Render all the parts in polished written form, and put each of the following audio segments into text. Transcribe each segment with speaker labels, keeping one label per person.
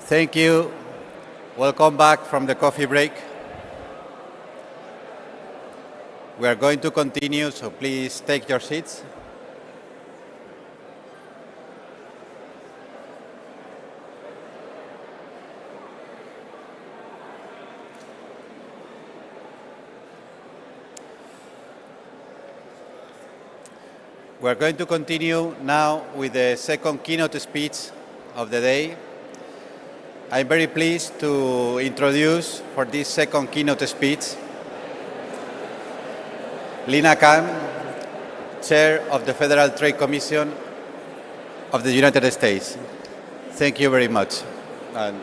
Speaker 1: Thank you. Welcome back from the coffee break. We are going to continue, so please take your seats. We are going to continue now with the second keynote speech of the day. I'm very pleased to introduce for this second keynote speech Lina Khan, Chair of the Federal Trade Commission of the United States. Thank you very much. And,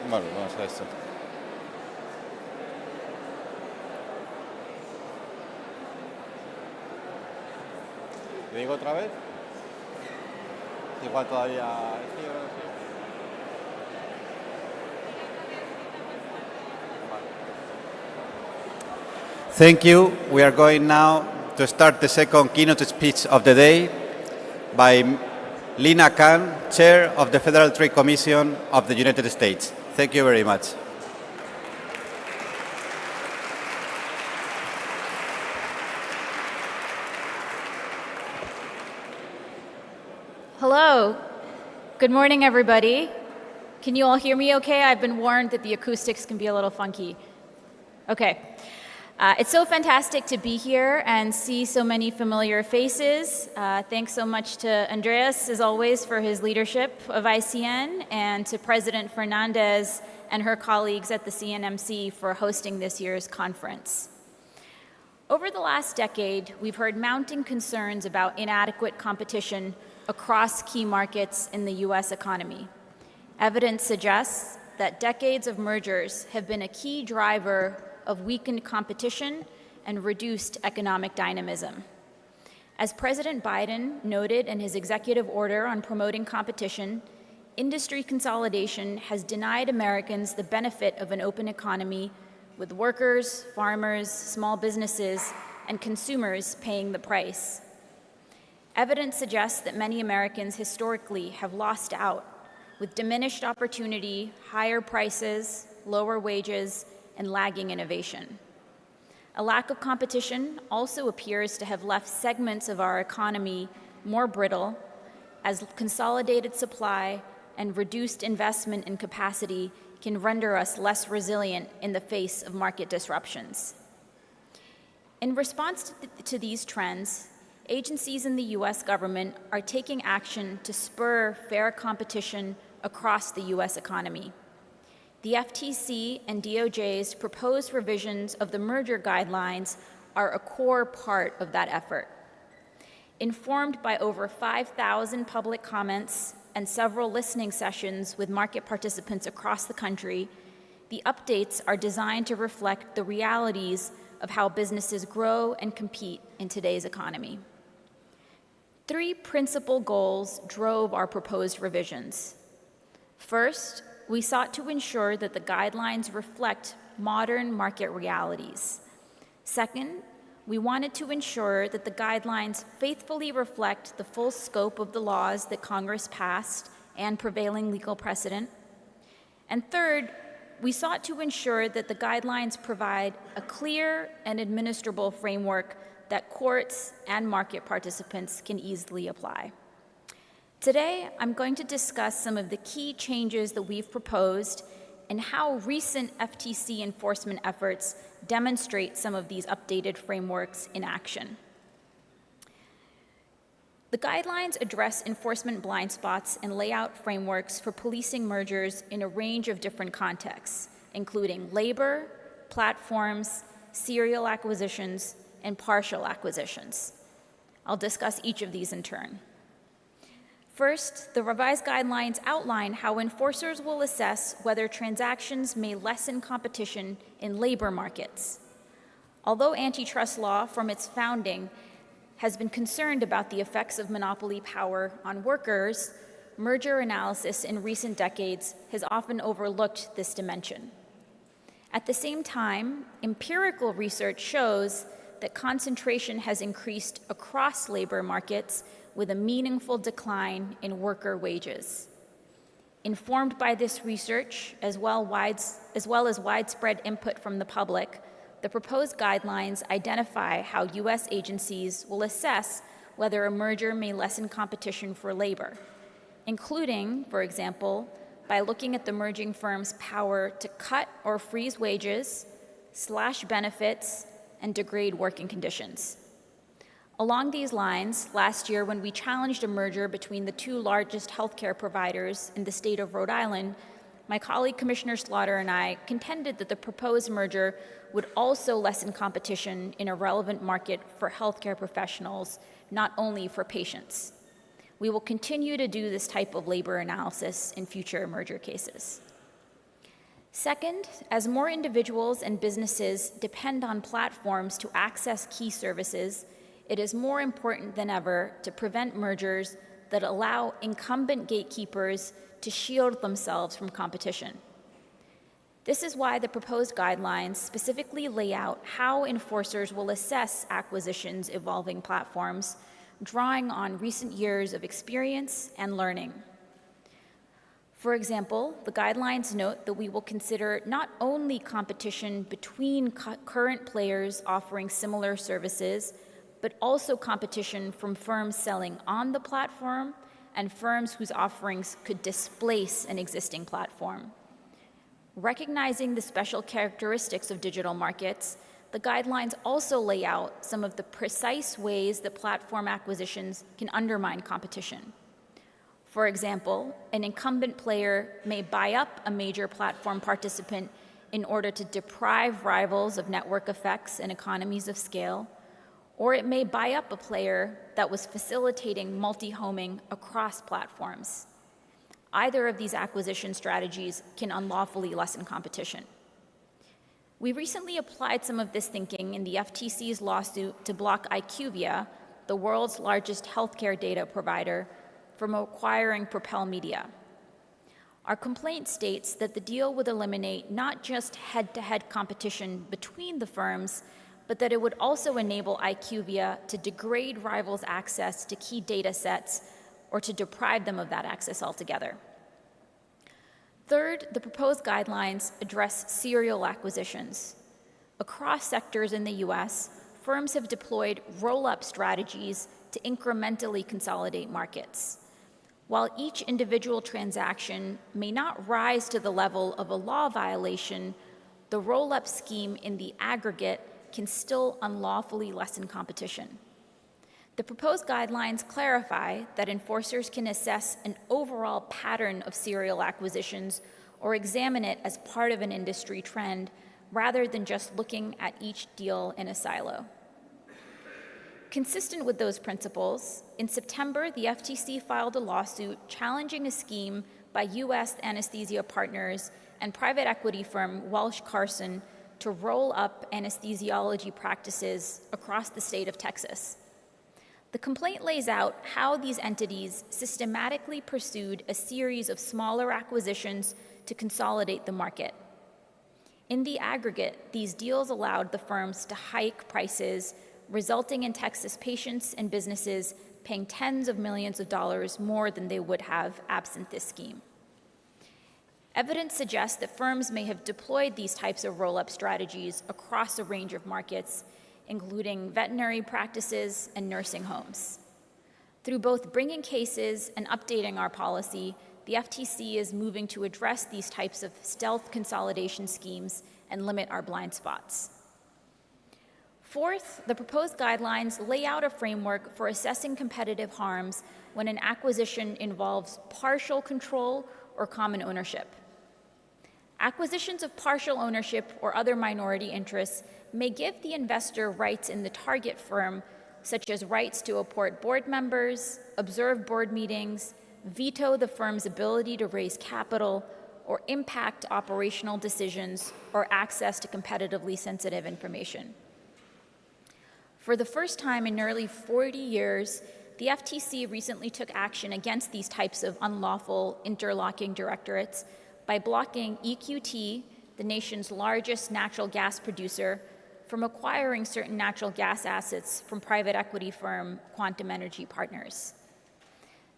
Speaker 1: bueno, vamos a esto. ¿Le digo otra vez? Igual todavía... Thank you. We are going now to start the second keynote speech of the day by Lina Khan, Chair of the Federal Trade Commission of the United States. Thank you very much.
Speaker 2: Hello. Good morning, everybody. Can you all hear me okay? I've been warned that the acoustics can be a little funky. Okay. It's so fantastic to be here and see so many familiar faces. Thanks so much to Andreas, as always, for his leadership of ICN, and to President Fernandez and her colleagues at the CNMC for hosting this year's conference. Over the last decade, we've heard mounting concerns about inadequate competition across key markets in the U.S. economy. Evidence suggests that decades of mergers have been a key driver of weakened competition and reduced economic dynamism. As President Biden noted in his executive order on promoting competition, industry consolidation has denied Americans the benefit of an open economy, with workers, farmers, small businesses, and consumers paying the price. Evidence suggests that many Americans historically have lost out, with diminished opportunity, higher prices, lower wages, and lagging innovation. A lack of competition also appears to have left segments of our economy more brittle, as consolidated supply and reduced investment in capacity can render us less resilient in the face of market disruptions. In response to these trends, agencies in the U.S. government are taking action to spur fair competition across the U.S. economy. The FTC and DOJ's proposed revisions of the merger guidelines are a core part of that effort. Informed by over 5,000 public comments and several listening sessions with market participants across the country, the updates are designed to reflect the realities of how businesses grow and compete in today's economy. Three principal goals drove our proposed revisions. First, we sought to ensure that the guidelines reflect modern market realities. Second, we wanted to ensure that the guidelines faithfully reflect the full scope of the laws that Congress passed and prevailing legal precedent. And third, we sought to ensure that the guidelines provide a clear and administrable framework that courts and market participants can easily apply. Today, I'm going to discuss some of the key changes that we've proposed and how recent FTC enforcement efforts demonstrate some of these updated frameworks in action. The guidelines address enforcement blind spots and lay out frameworks for policing mergers in a range of different contexts, including labor, platforms, serial acquisitions, and partial acquisitions. I'll discuss each of these in turn. First, the revised guidelines outline how enforcers will assess whether transactions may lessen competition in labor markets. Although antitrust law from its founding has been concerned about the effects of monopoly power on workers, merger analysis in recent decades has often overlooked this dimension. At the same time, empirical research shows that concentration has increased across labor markets with a meaningful decline in worker wages. Informed by this research, as well as widespread input from the public, the proposed guidelines identify how U.S. agencies will assess whether a merger may lessen competition for labor, including, for example, by looking at the merging firm's power to cut or freeze wages, slash benefits, and degrade working conditions. Along these lines, last year when we challenged a merger between the two largest healthcare providers in the state of Rhode Island, my colleague Commissioner Slaughter and I contended that the proposed merger would also lessen competition in a relevant market for healthcare professionals, not only for patients. We will continue to do this type of labor analysis in future merger cases. Second, as more individuals and businesses depend on platforms to access key services, it is more important than ever to prevent mergers that allow incumbent gatekeepers to shield themselves from competition. This is why the proposed guidelines specifically lay out how enforcers will assess acquisitions involving platforms, drawing on recent years of experience and learning. For example, the guidelines note that we will consider not only competition between current players offering similar services, but also competition from firms selling on the platform and firms whose offerings could displace an existing platform. Recognizing the special characteristics of digital markets, the guidelines also lay out some of the precise ways that platform acquisitions can undermine competition. For example, an incumbent player may buy up a major platform participant in order to deprive rivals of network effects and economies of scale, or it may buy up a player that was facilitating multi-homing across platforms. Either of these acquisition strategies can unlawfully lessen competition. We recently applied some of this thinking in the FTC's lawsuit to block IQVIA, the world's largest healthcare data provider, from acquiring Propel Media. Our complaint states that the deal would eliminate not just head-to-head competition between the firms, but that it would also enable IQVIA to degrade rivals' access to key data sets or to deprive them of that access altogether. Third, the proposed guidelines address serial acquisitions. Across sectors in the US, firms have deployed roll-up strategies to incrementally consolidate markets. While each individual transaction may not rise to the level of a law violation, the roll-up scheme in the aggregate can still unlawfully lessen competition. The proposed guidelines clarify that enforcers can assess an overall pattern of serial acquisitions or examine it as part of an industry trend rather than just looking at each deal in a silo. Consistent with those principles, in September, the FTC filed a lawsuit challenging a scheme by U.S. anesthesia partners and private equity firm Welsh Carson to roll up anesthesiology practices across the state of Texas. The complaint lays out how these entities systematically pursued a series of smaller acquisitions to consolidate the market. In the aggregate, these deals allowed the firms to hike prices, resulting in Texas patients and businesses paying tens of millions of dollars more than they would have absent this scheme. Evidence suggests that firms may have deployed these types of roll-up strategies across a range of markets, including veterinary practices and nursing homes. Through both bringing cases and updating our policy, the FTC is moving to address these types of stealth consolidation schemes and limit our blind spots. Fourth, the proposed guidelines lay out a framework for assessing competitive harms when an acquisition involves partial control or common ownership. Acquisitions of partial ownership or other minority interests may give the investor rights in the target firm, such as rights to appoint board members, observe board meetings, veto the firm's ability to raise capital, or impact operational decisions or access to competitively sensitive information. For the first time in nearly 40 years, the FTC recently took action against these types of unlawful interlocking directorates by blocking EQT, the nation's largest natural gas producer, from acquiring certain natural gas assets from private equity firm Quantum Energy Partners.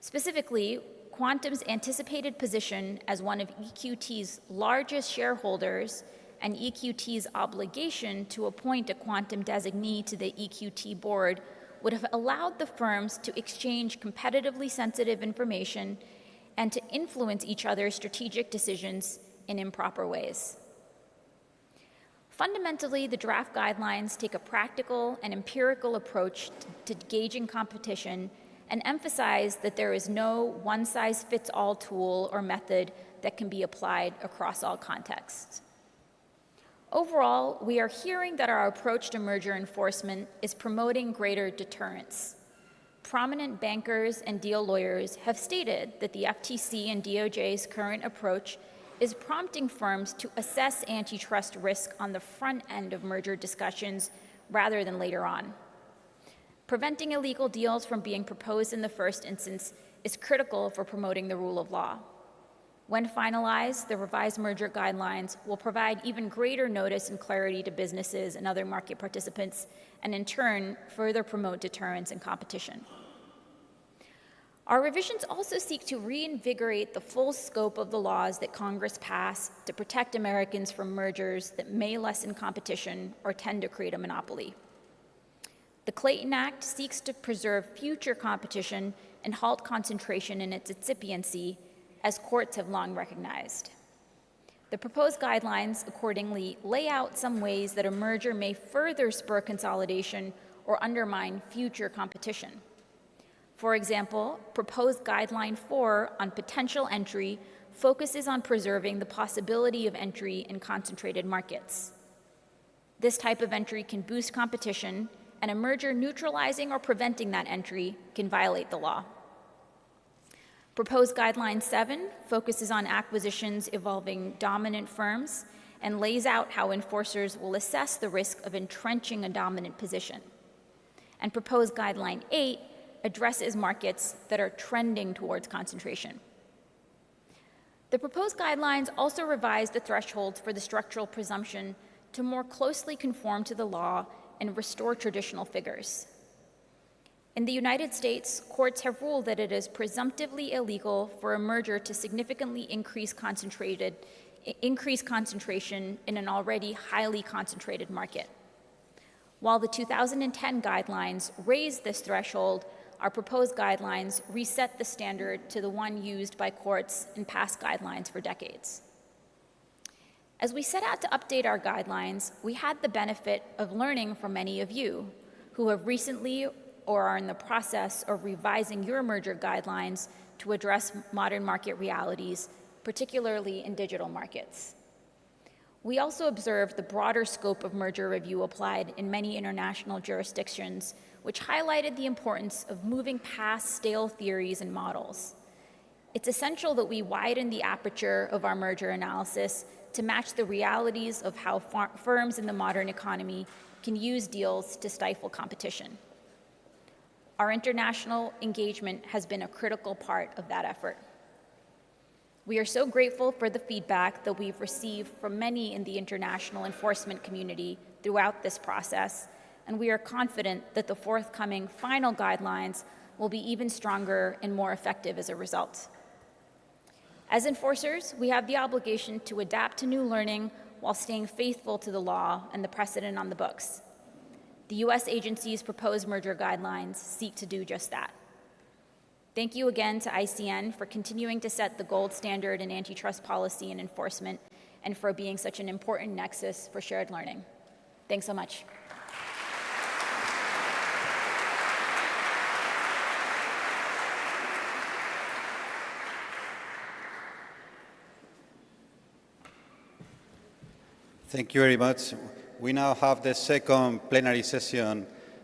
Speaker 2: Specifically, Quantum's anticipated position as one of EQT's largest shareholders and EQT's obligation to appoint a Quantum designee to the EQT board would have allowed the firms to exchange competitively sensitive information and to influence each other's strategic decisions in improper ways. Fundamentally, the draft guidelines take a practical and empirical approach to gauging competition and emphasize that there is no one-size-fits-all tool or method that can be applied across all contexts. Overall, we are hearing that our approach to merger enforcement is promoting greater deterrence. Prominent bankers and deal lawyers have stated that the FTC and DOJ's current approach is prompting firms to assess antitrust risk on the front end of merger discussions rather than later on. Preventing illegal deals from being proposed in the first instance is critical for promoting the rule of law. When finalized, the revised merger guidelines will provide even greater notice and clarity to businesses and other market participants, and in turn, further promote deterrence and competition. Our revisions also seek to reinvigorate the full scope of the laws that Congress passed to protect Americans from mergers that may lessen competition or tend to create a monopoly. The Clayton Act seeks to preserve future competition and halt concentration in its incipiency, as courts have long recognized. The proposed guidelines accordingly lay out some ways that a merger may further spur consolidation or undermine future competition. For example, proposed Guideline 4 on potential entry focuses on preserving the possibility of entry in concentrated markets. This type of entry can boost competition, and a merger neutralizing or preventing that entry can violate the law. Proposed Guideline 7 focuses on acquisitions involving dominant firms and lays out how enforcers will assess the risk of entrenching a dominant position. And proposed Guideline 8 addresses markets that are trending towards concentration. The proposed guidelines also revise the thresholds for the structural presumption to more closely conform to the law and restore traditional figures. In the United States, courts have ruled that it is presumptively illegal for a merger to significantly increase concentration in an already highly concentrated market. While the 2010 guidelines raised this threshold, our proposed guidelines reset the standard to the one used by courts in past guidelines for decades. As we set out to update our guidelines, we had the benefit of learning from many of you who have recently or are in the process of revising your merger guidelines to address modern market realities, particularly in digital markets. We also observed the broader scope of merger review applied in many international jurisdictions, which highlighted the importance of moving past stale theories and models. It's essential that we widen the aperture of our merger analysis to match the realities of how firms in the modern economy can use deals to stifle competition. Our international engagement has been a critical part of that effort. We are so grateful for the feedback that we've received from many in the international enforcement community throughout this process, and we are confident that the forthcoming final guidelines will be even stronger and more effective as a result. As enforcers, we have the obligation to adapt to new learning while staying faithful to the law and the precedent on the books. The U.S. agency's proposed merger guidelines seek to do just that. Thank you again to ICN for continuing to set the gold standard in antitrust policy and enforcement, and for being such an important nexus for shared learning. Thanks so much.
Speaker 1: Thank you very much. We now have the second plenary session